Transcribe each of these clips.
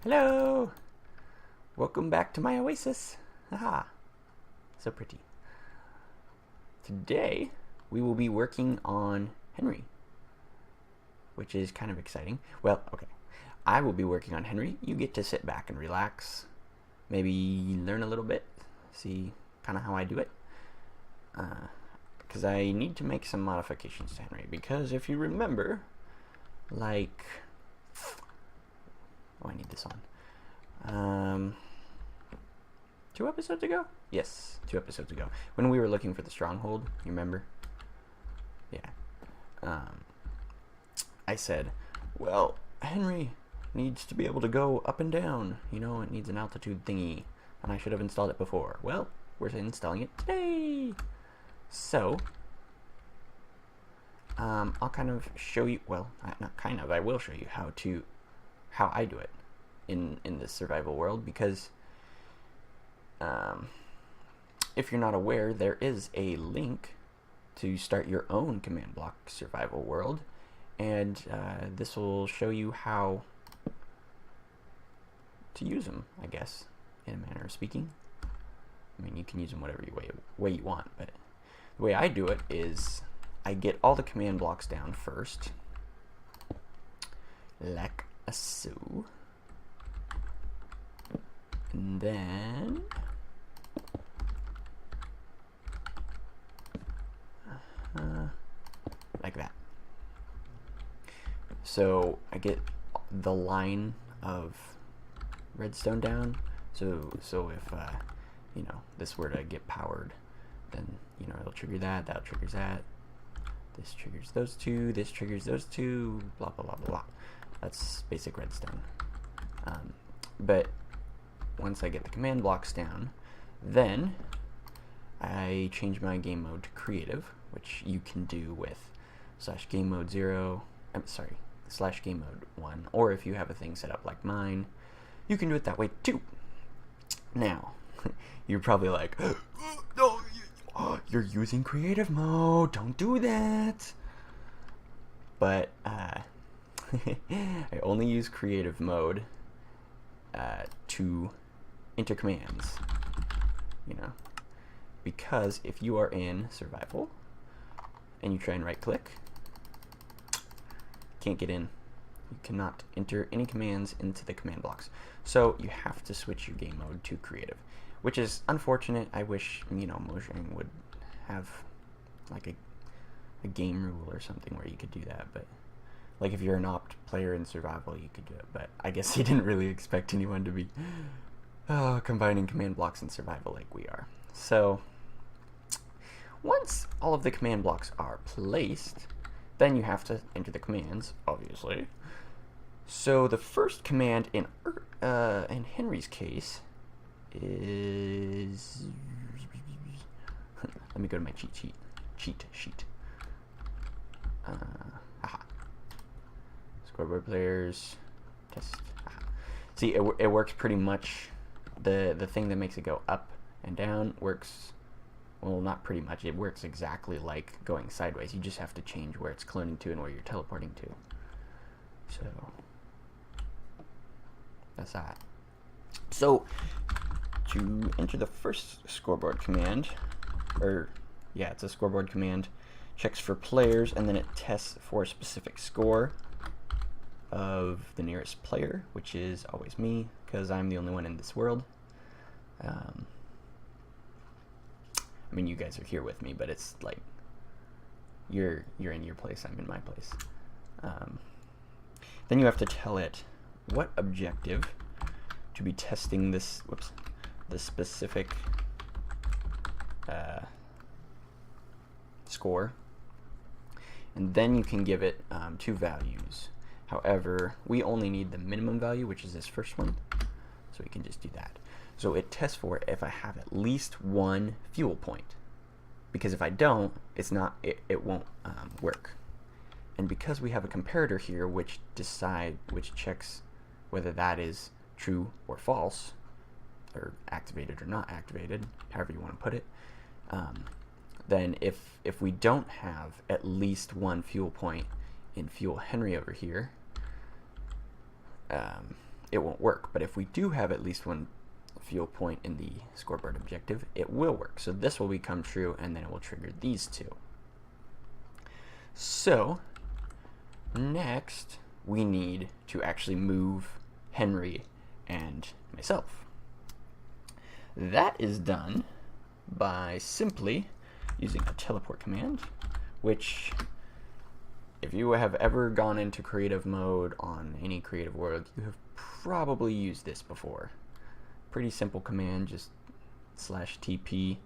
Hello! Welcome back to my Oasis. Haha. So pretty. Today, we will be working on Hen-R-E, which is kind of exciting. Well, okay. I will be working on Hen-R-E. You get to sit back and relax. Maybe learn a little bit. See kind of how I do it. Because I need to make some modifications to Hen-R-E. Because if you remember, like... Oh, I need this on. 2 episodes ago? Yes, 2 episodes ago. When we were looking for the stronghold, you remember? Yeah. I said, well, Hen-R-E needs to be able to go up and down. You know, it needs an altitude thingy. And I should have installed it before. Well, we're installing it today. So, I'll kind of show you, well, not kind of, I will show you how I do it in this survival world, because if you're not aware, there is a link to start your own command block survival world, and this will show you how to use them, I guess, in a manner of speaking. I mean, you can use them whatever way you want, but the way I do it is I get all the command blocks down first, like so, and then like that. So I get the line of redstone down. So if you know, this were to get powered, then you know it'll trigger that. That triggers that. This triggers those two. This triggers those two. Blah blah blah blah blah. That's basic redstone. But once I get the command blocks down, then I change my game mode to creative, which you can do with /game mode 0. I'm sorry, /game mode 1. Or if you have a thing set up like mine, you can do it that way too. Now, you're probably like, no, you're using creative mode. Don't do that. But I only use creative mode to enter commands, you know, because if you are in survival and you try and right click, can't get in. You cannot enter any commands into the command blocks. So you have to switch your game mode to creative, which is unfortunate. I wish, you know, Mojang would have like a game rule or something where you could do that, but like if you're an opt player in survival, you could do it, but I guess he didn't really expect anyone to be combining command blocks in survival like we are. So once all of the command blocks are placed, then you have to enter the commands, obviously. So the first command in Hen-R-E's case is let me go to my cheat sheet. Scoreboard players test. See, it works pretty much. The thing that makes it go up and down works, well, not pretty much, it works exactly like going sideways. You just have to change where it's cloning to and where you're teleporting to. So that's that. So to enter the first scoreboard command, or yeah, it's a scoreboard command, checks for players and then it tests for a specific score of the nearest player, which is always me, because I'm the only one in this world. I mean, you guys are here with me, but it's like you're in your place, I'm in my place. Then you have to tell it what objective to be testing this, the specific score, and then you can give it 2 values. However, we only need the minimum value, which is this first one, so we can just do that. So it tests for if I have at least 1 fuel point, because if I don't, it won't work. And because we have a comparator here, which checks whether that is true or false, or activated or not activated, however you want to put it, then if we don't have at least 1 fuel point in fuel Hen-R-E over here, it won't work. But if we do have at least one fuel point in the scoreboard objective, it will work. So this will become true, and then it will trigger these two. So next, we need to actually move Hen-R-E and myself. That is done by simply using a teleport command, which, if you have ever gone into creative mode on any creative world, you have probably used this before. Pretty simple command, just /TP,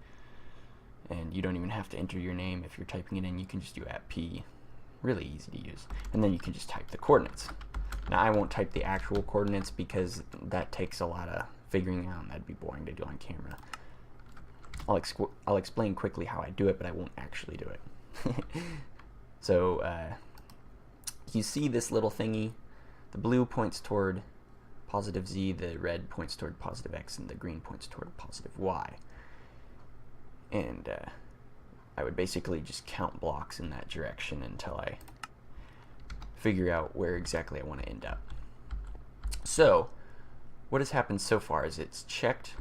and you don't even have to enter your name. If you're typing it in, you can just do @P. Really easy to use. And then you can just type the coordinates. Now I won't type the actual coordinates because that takes a lot of figuring out, and that'd be boring to do on camera. I'll explain quickly how I do it, but I won't actually do it. So you see this little thingy? The blue points toward positive Z, the red points toward positive X, and the green points toward positive Y. And I would basically just count blocks in that direction until I figure out where exactly I want to end up. So what has happened so far is it's checked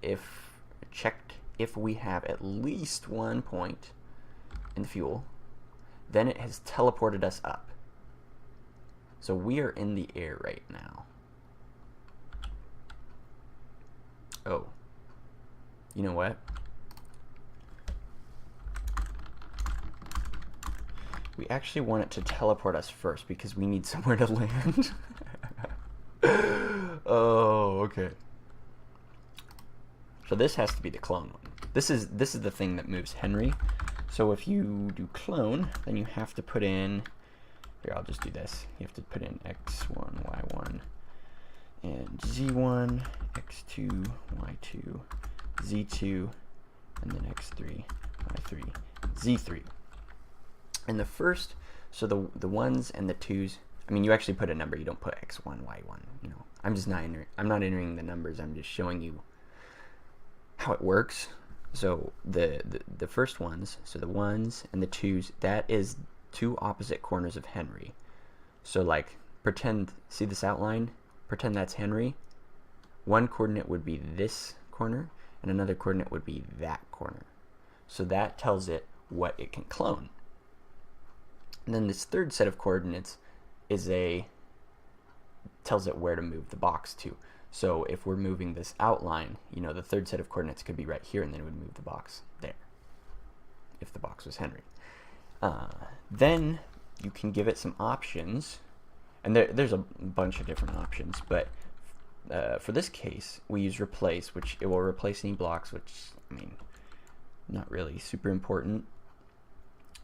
if we have at least one point in the fuel, then it has teleported us up. So we are in the air right now. Oh, you know what? We actually want it to teleport us first because we need somewhere to land. Oh, okay. So this has to be the clone one. This is the thing that moves Hen-R-E. So if you do clone, then you have to put in, here, I'll just do this. You have to put in X1, Y1, and Z1, X2, Y2, Z2, and then X3, Y3, Z3. And the first, so the ones and the twos, I mean, you actually put a number, you don't put X1, Y1, you know. I'm not entering the numbers, I'm just showing you how it works. So the first ones, so the ones and the twos, that is two opposite corners of Hen-R-E. So like, pretend, see this outline? Pretend that's Hen-R-E. One coordinate would be this corner, and another coordinate would be that corner. So that tells it what it can clone. And then this third set of coordinates tells it where to move the box to. So if we're moving this outline, you know, the third set of coordinates could be right here, and then it would move the box there, if the box was Hen-R-E. Then you can give it some options, and there's a bunch of different options, but for this case, we use replace, which it will replace any blocks, which, I mean, not really super important.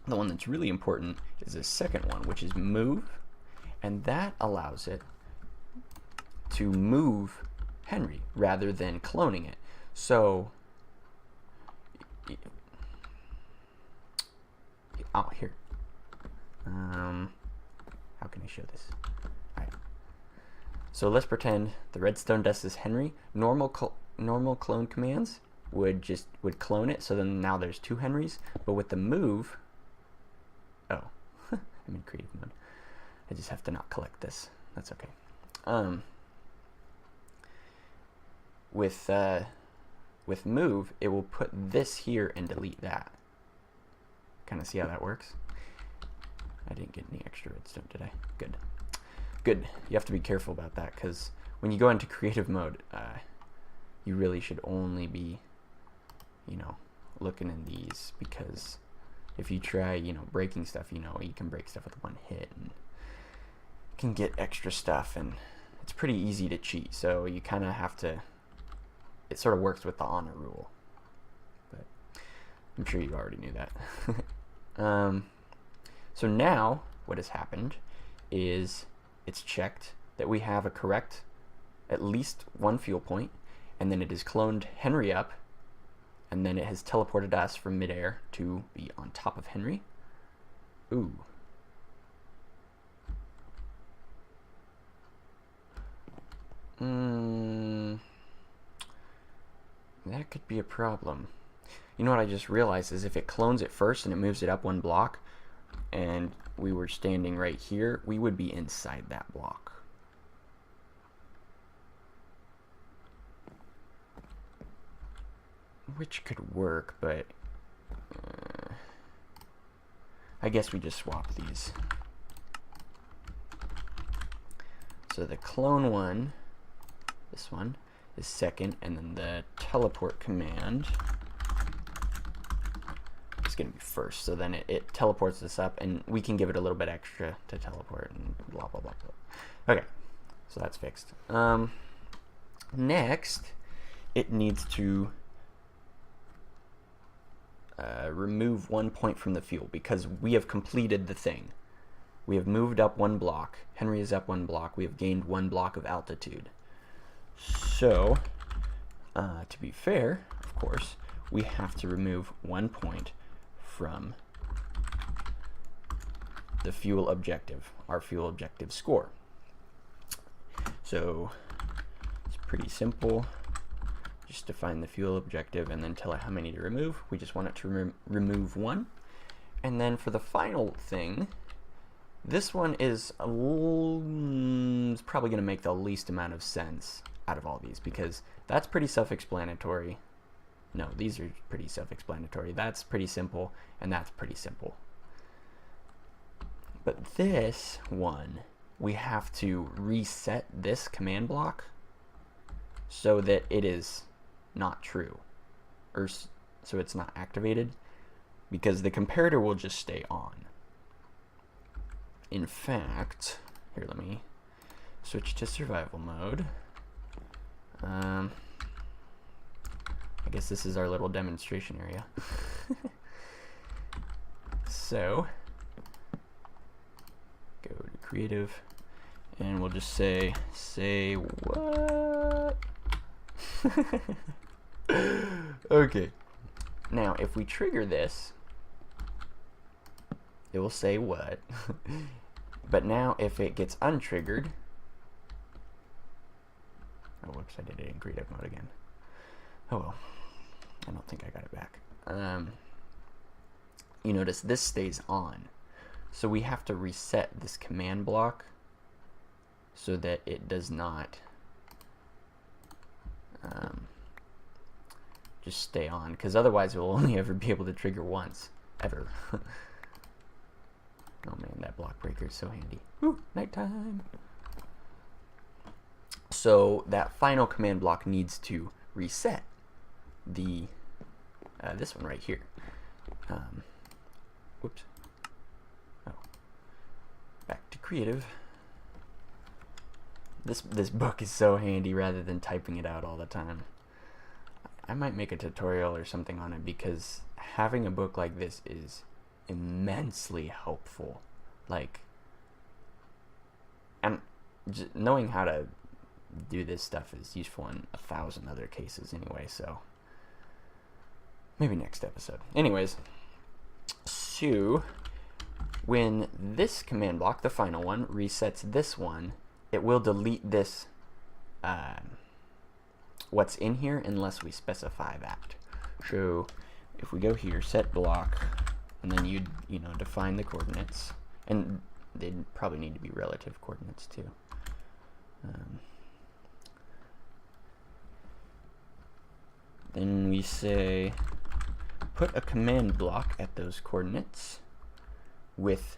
The one that's really important is the second one, which is move, and that allows it to move Hen-R-E rather than cloning it. So, oh, here. How can I show this? All right. So let's pretend the redstone dust is Hen-R-E. Normal clone commands would clone it. So then now there's two Hen-R-Es. But with the move, oh, I'm in creative mode. I just have to not collect this. That's okay. With move, it will put this here and delete that. Kind of see how that works? I didn't get any extra redstone, did I? Good. Good. You have to be careful about that, because when you go into creative mode, you really should only be, you know, looking in these, because if you try, you know, breaking stuff, you know, you can break stuff with one hit and can get extra stuff, and it's pretty easy to cheat, so you kind of have to, it sort of works with the honor rule, but I'm sure you already knew that. So now what has happened is it's checked that we have a correct at least one fuel point, and then it has cloned Hen-R-E up, and then it has teleported us from midair to be on top of Hen-R-E. Ooh. That could be a problem. You know what I just realized is if it clones it first and it moves it up one block, and we were standing right here, we would be inside that block. which could work, but I guess we just swap these. So the clone one, this one, is second, and then the teleport command is going to be first. So then it teleports this up, and we can give it a little bit extra to teleport, and blah, blah, blah, blah. Okay, so that's fixed. Next, it needs to remove 1 point from the fuel, because we have completed the thing. We have moved up 1 block. Hen-R.E is up 1 block. We have gained 1 block of altitude. So, to be fair, of course, we have to remove 1 point from the fuel objective, our fuel objective score. So, it's pretty simple. Just define the fuel objective and then tell it how many to remove. We just want it to remove 1. And then for the final thing, this one is probably going to make the least amount of sense out of all these, because that's pretty self-explanatory. No, these are pretty self-explanatory. That's pretty simple, and that's pretty simple. But this one, we have to reset this command block so that it is not true, or so it's not activated, because the comparator will just stay on. In fact, here, let me switch to survival mode. I guess this is our little demonstration area. So, go to creative, and we'll just say what? Okay. Now, if we trigger this, it will say what. But now, if it gets untriggered, oh, whoops, I did it in creative mode again. Oh well, I don't think I got it back. You notice this stays on. So we have to reset this command block so that it does not just stay on, because otherwise it will only ever be able to trigger once, ever. Oh man, that block breaker is so handy. Woo, nighttime. So that final command block needs to reset the this one right here. Whoops. Oh. Back to creative. This book is so handy rather than typing it out all the time. I might make a tutorial or something on it, because having a book like this is immensely helpful. Like, and knowing how to do this stuff is useful in 1,000 other cases anyway, so maybe next episode. Anyways, so when this command block, the final one, resets this one, it will delete this what's in here unless we specify that. So if we go here, set block, and then you know, define the coordinates, and they'd probably need to be relative coordinates too. Then we say put a command block at those coordinates with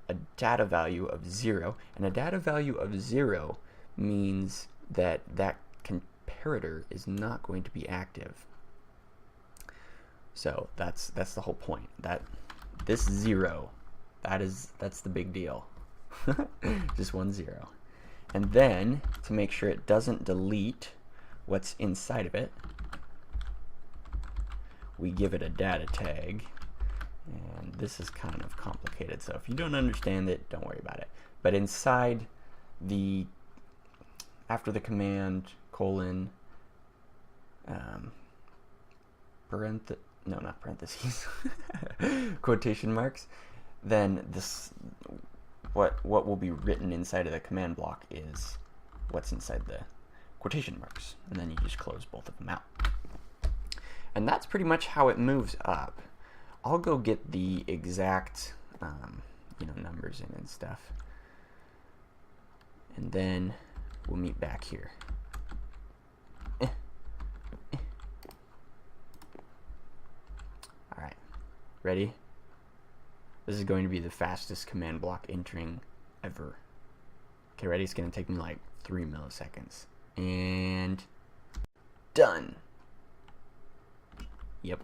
a data value of 0, and a data value of 0 means that that comparator is not going to be active. So that's the whole point. That this 0, that's the big deal. Just 1 0. And then to make sure it doesn't delete what's inside of it, we give it a data tag. And this is kind of complicated, so if you don't understand it, don't worry about it. But inside the, after the command, colon, no, not parentheses, quotation marks, then this, what will be written inside of the command block is what's inside the quotation marks, and then you just close both of them out. And that's pretty much how it moves up. I'll go get the exact you know, numbers in and stuff, and then we'll meet back here. Ready? This is going to be the fastest command block entering ever. Okay, ready? It's going to take me like 3 milliseconds. And done. Yep,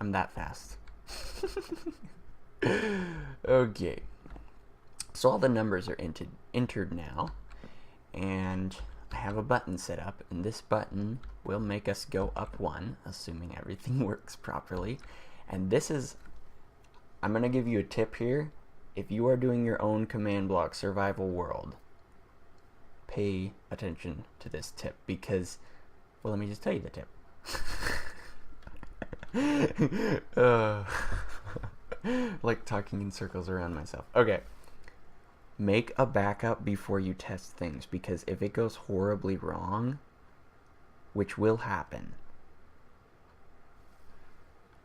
I'm that fast. Okay, so all the numbers are entered now, and I have a button set up, and this button will make us go up 1, assuming everything works properly. And this is, I'm going to give you a tip here. If you are doing your own command block survival world, pay attention to this tip, because, well, let me just tell you the tip. Like talking in circles around myself. Okay. Make a backup before you test things, because if it goes horribly wrong, which will happen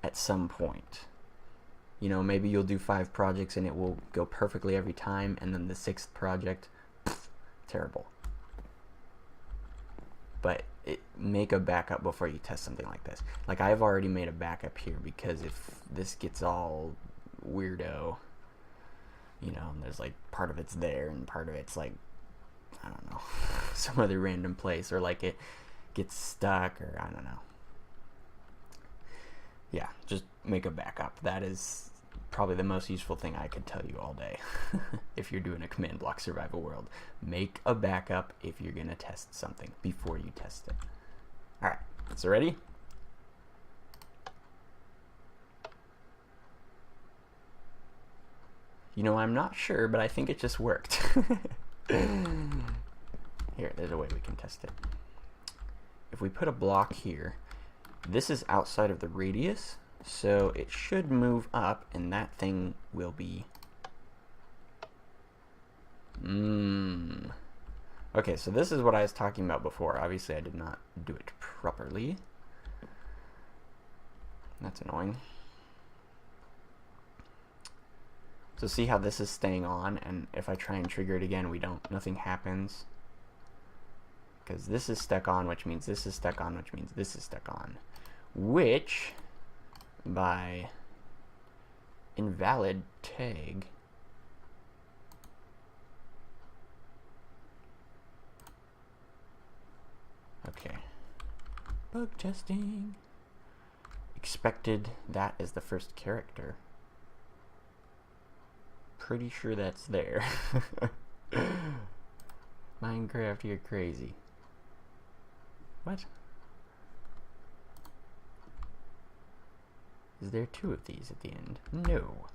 at some point, you know, maybe you'll do 5 projects and it will go perfectly every time, and then the 6th project, terrible. But make a backup before you test something like this. Like, I've already made a backup here, because if this gets all weirdo, you know, and there's like part of it's there and part of it's like, I don't know, some other random place, or like it gets stuck, or I don't know. Yeah, just make a backup. That is probably the most useful thing I could tell you all day. If you're doing a command block survival world, make a backup if you're gonna test something before you test it. Alright, so ready? You know, I'm not sure, but I think it just worked. Here, there's a way we can test it. If we put a block here, this is outside of the radius, so it should move up, and that thing will be... Okay, so this is what I was talking about before. Obviously, I did not do it properly. That's annoying. So see how this is staying on, and if I try and trigger it again, nothing happens. Because this is stuck on, which means this is stuck on, which means this is stuck on. Which, by invalid tag, okay, bug testing, expected that as the first character. Pretty sure that's there. Minecraft, you're crazy. What? Is there 2 of these at the end? No.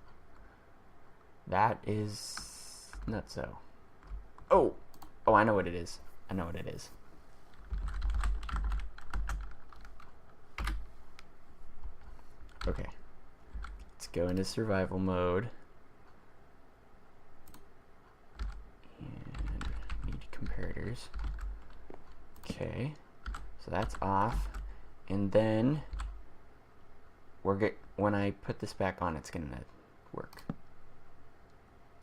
That is not so. Oh! Oh, I know what it is. I know what it is. Okay. Let's go into survival mode. And need comparators. Okay. So that's off. And then when I put this back on, it's gonna work.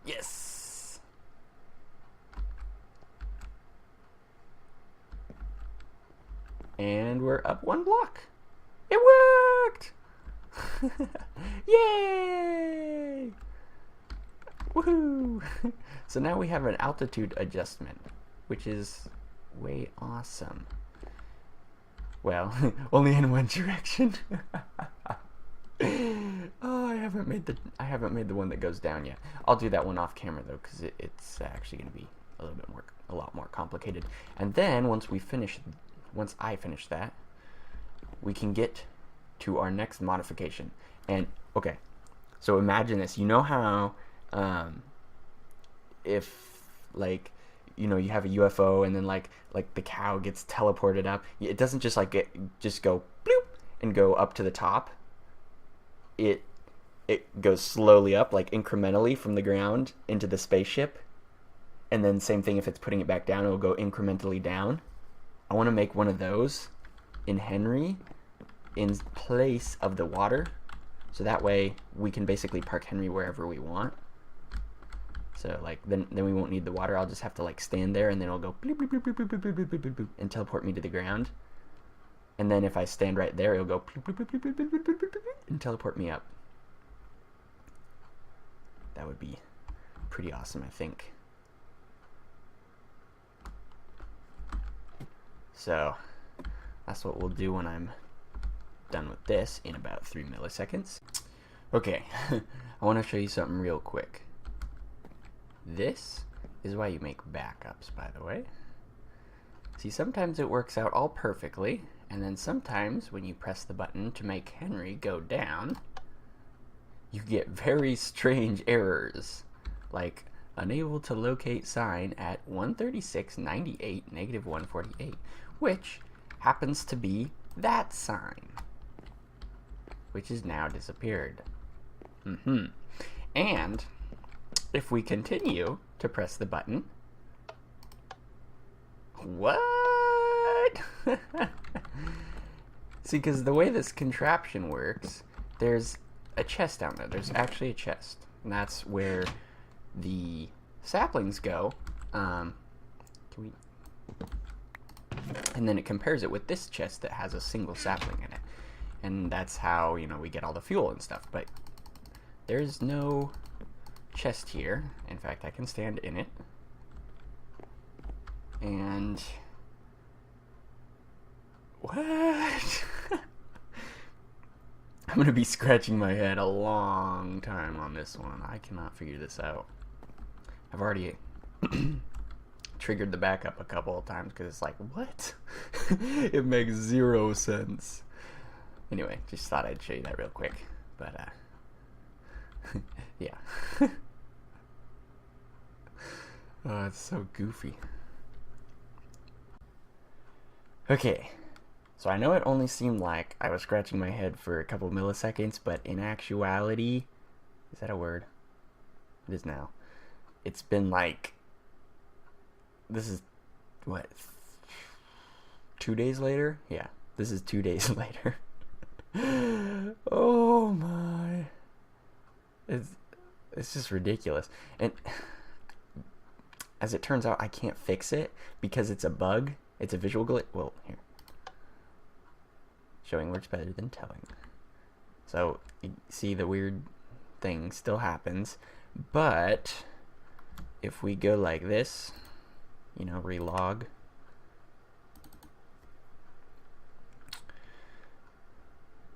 Yes! And we're up 1 block. It worked! Yay! Woohoo! So now we have an altitude adjustment, which is way awesome. Well, only in one direction. Oh, I haven't made the one that goes down yet. I'll do that one off camera though, because it's actually going to be a lot more complicated. And then once I finish that, we can get to our next modification. And okay, so imagine this. You know how if like, you know, you have a UFO and then like the cow gets teleported up, it doesn't just like just go bloop and go up to the top. It goes slowly up, like incrementally from the ground into the spaceship, and then same thing if it's putting it back down, it will go incrementally down. I want to make one of those in Hen-R-E in place of the water, so that way we can basically park Hen-R-E wherever we want. So like then we won't need the water. I'll just have to like stand there, and then it'll go bloop, bloop, bloop, bloop, bloop, bloop, bloop, bloop, bloop, and teleport me to the ground. And then if I stand right there, it'll go bloop, bloop, bloop, bloop, bloop, bloop, bloop, bloop, bloop, and teleport me up. That would be pretty awesome, I think. So that's what we'll do when I'm done with this in about 3 milliseconds. Okay, I want to show you something real quick. This is why you make backups, by the way. See, sometimes it works out all perfectly, and then sometimes when you press the button to make Hen-R-E go down, you get very strange errors, like unable to locate sign at 136.98, -148, which happens to be that sign, which is now disappeared. And if we continue to press the button, what? See, because the way this contraption works, there's a chest down there. There's actually a chest, and that's where the saplings go. And then it compares it with this chest that has a single sapling in it, and that's how, you know, we get all the fuel and stuff. But there's no chest here. In fact, I can stand in it, and what? I'm gonna be scratching my head a long time on this one. I cannot figure this out. I've already triggered the backup a couple of times because it's like, what? It makes zero sense. Anyway, just thought I'd show you that real quick. But yeah. Oh, it's so goofy. Okay, so I know it only seemed like I was scratching my head for a couple milliseconds, but in actuality, is that a word? It is now. It's been like, this is, what, 2 days later? Yeah, this is 2 days later. Oh my. It's just ridiculous. And as it turns out, I can't fix it because it's a bug. It's a visual glitch. Well, here. Showing works better than telling. So, you see the weird thing still happens. But, if we go like this, you know, relog.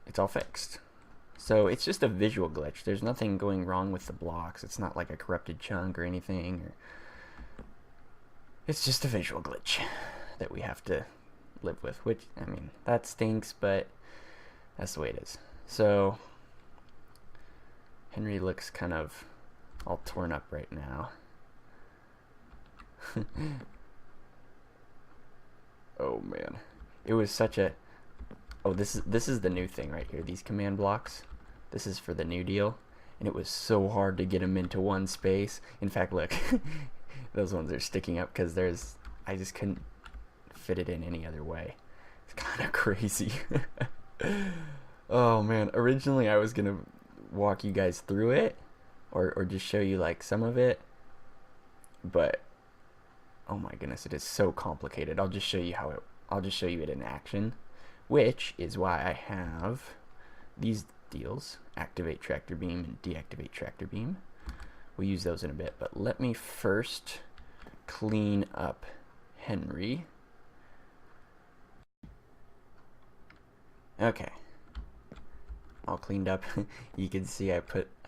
It's all fixed. So, it's just a visual glitch. There's nothing going wrong with the blocks. It's not like a corrupted chunk or anything. It's just a visual glitch that we have to live with, which, I mean, that stinks, but that's the way it is. So Hen-R-E looks kind of all torn up right now. Oh man, it was such a, oh, this is the new thing right here, these command blocks. This is for the new deal, and it was so hard to get them into one space. In fact, look, those ones are sticking up because I just couldn't fit it in any other way. It's kind of crazy. Oh man, originally I was gonna walk you guys through it, or just show you like some of it, but oh my goodness, it is so complicated. I'll just show you it in action, which is why I have these deals: activate tractor beam and deactivate tractor beam. We'll use those in a bit, but let me first clean up Hen-R-E. Okay, all cleaned up. You can see I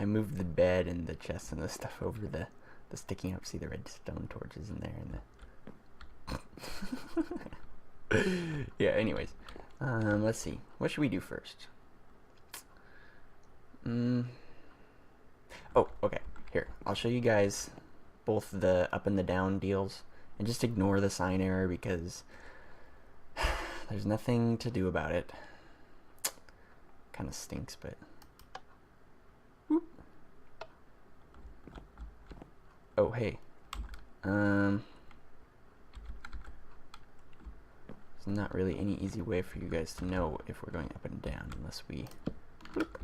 moved the bed and the chest and the stuff over the sticking up. See the redstone torches in there and the yeah, anyways, let's see, what should we do first? Oh, okay, here, I'll show you guys both the up and the down deals, and just ignore the sign error because there's nothing to do about it. Kind of stinks, but whoop. Oh hey, there's not really any easy way for you guys to know if we're going up and down unless we whoop,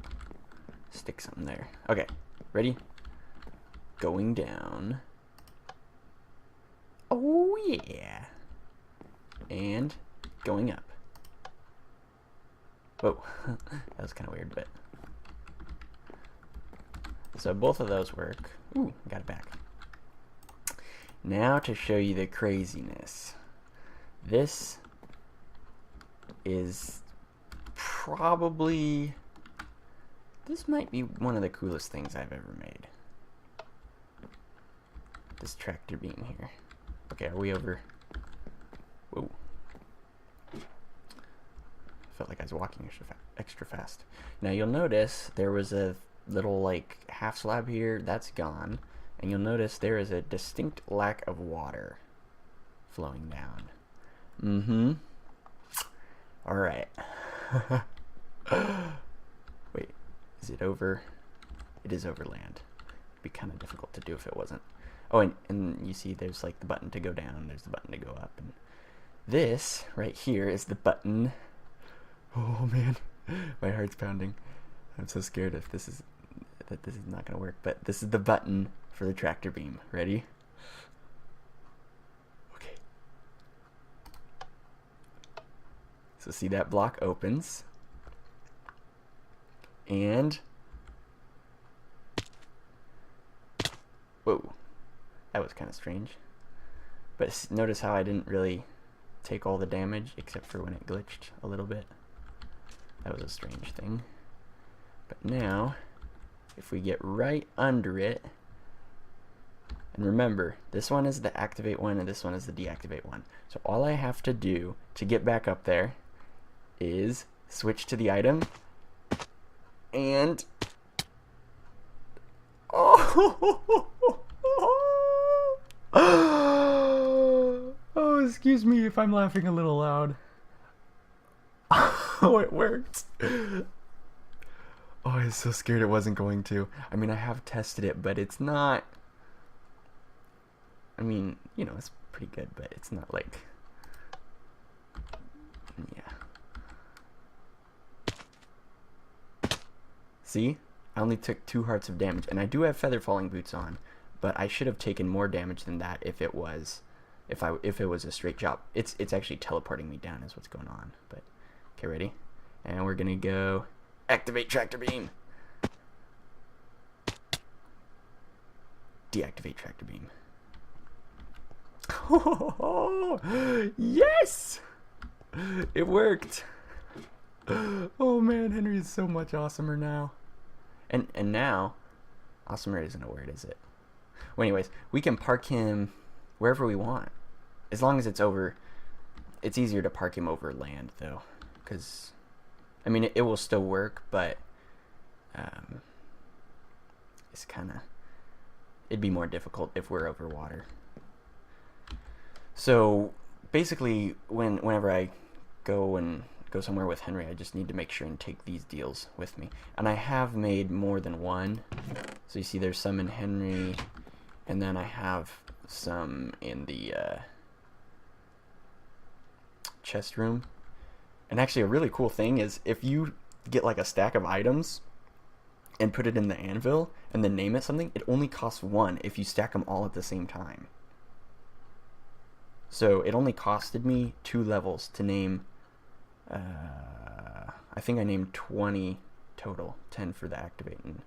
stick something there. Okay, ready? Going down. Oh yeah, and going up. Whoa, that was kind of weird, but So both of those work. Ooh, got it back. Now to show you the craziness. This is probably, this might be one of the coolest things I've ever made. This tractor beam here. Okay, are we over? Whoa. Felt like I was walking extra fast. Now you'll notice there was a little like half slab here. That's gone. And you'll notice there is a distinct lack of water flowing down. Mm-hmm. Alright. Wait, is it over? It is over land. It'd be kind of difficult to do if it wasn't. Oh, and you see there's like the button to go down, there's the button to go up, and this right here is the button. Oh man, my heart's pounding. I'm so scared that this is not gonna work, but this is the button for the tractor beam. Ready? Okay. So see that block opens, and whoa. That was kind of strange. But notice how I didn't really take all the damage except for when it glitched a little bit. That was a strange thing. But now, if we get right under it, and remember, this one is the activate one and this one is the deactivate one. So all I have to do to get back up there is switch to the item and oh, excuse me if I'm laughing a little loud. Oh, it worked. Oh, I was so scared it wasn't going to. I mean, I have tested it, but it's not. I mean, you know, it's pretty good, but it's not like. Yeah. See? I only took 2 hearts of damage, and I do have feather falling boots on, but I should have taken more damage than that if it was a straight jump. It's actually teleporting me down is what's going on. But okay, ready? And we're gonna go activate tractor beam. Deactivate tractor beam. Oh, yes! It worked. Oh man, Hen-R.E is so much awesomer now. And now, awesomer isn't a word, is it? Well, anyways, we can park him wherever we want. As long as it's over, it's easier to park him over land, though. Because, I mean, it will still work, but it's kind of, it'd be more difficult if we're over water. So, basically, whenever I go somewhere with Hen-R.E, I just need to make sure and take these deals with me. And I have made more than one. So you see there's some in Hen-R.E, and then I have some in the chest room. And actually a really cool thing is if you get like a stack of items and put it in the anvil and then name it something, it only costs 1 if you stack them all at the same time. So it only costed me 2 levels to name, I think I named 20 total, 10 for the activate and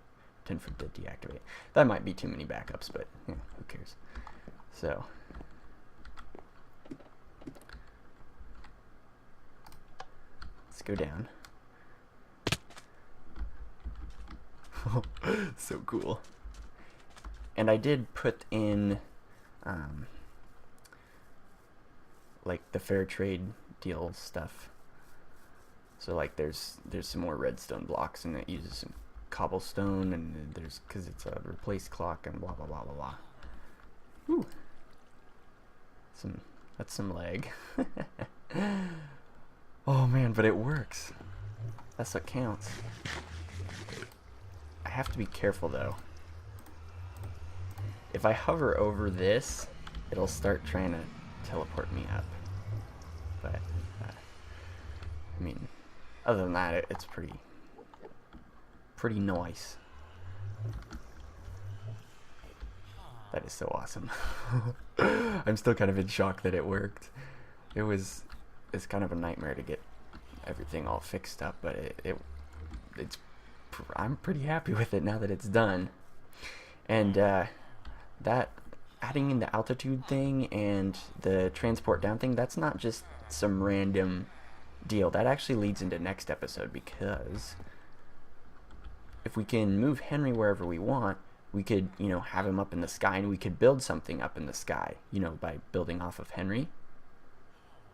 10 for the deactivate. That might be too many backups, but yeah, who cares? So let's go down. So cool. And I did put in like the fair trade deal stuff. So like there's some more redstone blocks, and it uses some cobblestone, and there's, because it's a replace clock and blah blah blah blah blah. Ooh. That's some lag. Oh man, but it works. That's what counts. I have to be careful though. If I hover over this, it'll start trying to teleport me up. But I mean, other than that, it's pretty nice. That is so awesome. I'm still kind of in shock that it worked. It's kind of a nightmare to get everything all fixed up, but I'm pretty happy with it now that it's done. And that adding in the altitude thing and the transport down thing, that's not just some random deal. That actually leads into next episode, because if we can move Hen-R-E wherever we want, we could, you know, have him up in the sky, and we could build something up in the sky, you know, by building off of Hen-R-E.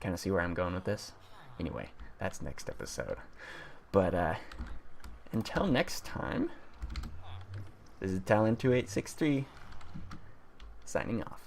Kind of see where I'm going with this? Anyway, that's next episode. But until next time, this is Talon 2863 signing off.